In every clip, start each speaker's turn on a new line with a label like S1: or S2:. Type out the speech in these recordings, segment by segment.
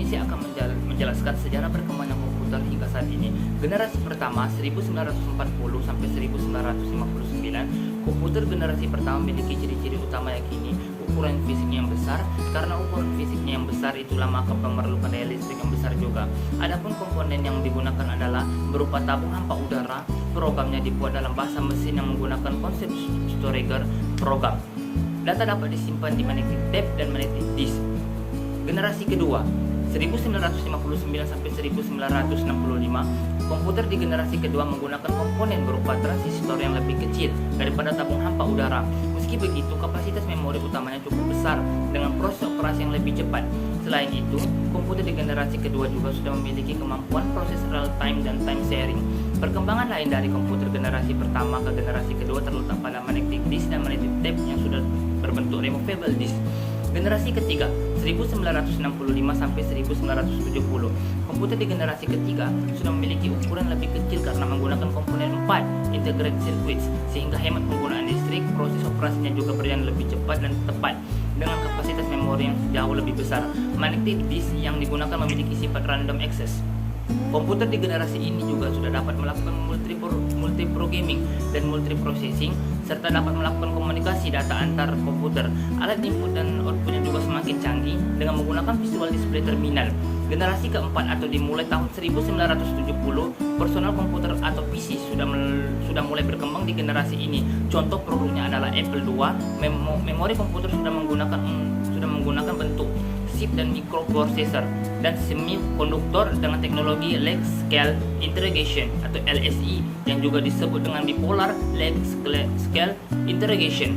S1: saya akan menjelaskan sejarah perkembangan komputer hingga saat ini. Generasi pertama 1940 sampai 1959, komputer generasi pertama memiliki ciri-ciri utama yakni ukuran fisiknya yang besar. Karena ukuran fisiknya yang besar, itulah maka memerlukan daya listrik yang besar juga. Adapun komponen yang digunakan adalah berupa tabung hampa udara. Programnya dibuat dalam bahasa mesin yang menggunakan konsep Storegger program. Data dapat disimpan di magnetic tape dan magnetic disk. Generasi kedua 1959 sampai 1965, komputer di generasi kedua menggunakan komponen berupa transistor yang lebih kecil daripada tabung hampa udara. Meski begitu, kapasitas memori utamanya cukup besar dengan proses operasi yang lebih cepat. Selain itu, komputer di generasi kedua juga sudah memiliki kemampuan proses real time dan time sharing. Perkembangan lain dari komputer generasi pertama ke generasi kedua terletak pada magnetic disk dan magnetic tape yang sudah berbentuk removable disk. Generasi ketiga 1965 sampai 1970, komputer di generasi ketiga sudah memiliki ukuran lebih kecil karena menggunakan komponen 4 integrated circuits, sehingga hemat penggunaan listrik. Proses operasinya juga berjalan lebih cepat dan tepat dengan kapasitas memori yang jauh lebih besar. Magnetic disk yang digunakan memiliki sifat random access. Komputer di generasi ini juga sudah dapat melakukan multiprogramming dan multiprocessing, serta dapat melakukan komunikasi data antar komputer. Alat input dan outputnya juga semakin canggih dengan menggunakan visual display terminal. Generasi keempat atau dimulai tahun 1970, personal komputer atau PC sudah mulai berkembang di generasi ini. Contoh produknya adalah Apple II. Memori komputer sudah menggunakan bentuk chip dan microprocessor dan semikonduktor dengan teknologi large scale integration atau LSI yang juga disebut dengan bipolar large scale integration.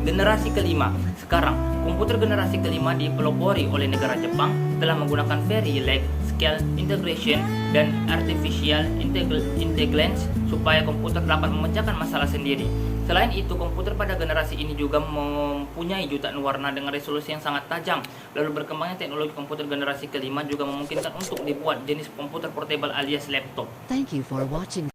S1: Generasi kelima, sekarang komputer generasi kelima dipelopori oleh negara Jepang telah menggunakan very large scale integration dan artificial intelligence supaya komputer dapat memecahkan masalah sendiri. Selain itu, komputer pada generasi ini juga mempunyai jutaan warna dengan resolusi yang sangat tajam. Lalu berkembangnya teknologi komputer generasi kelima juga memungkinkan untuk dibuat jenis komputer portable alias laptop.
S2: Thank you for watching.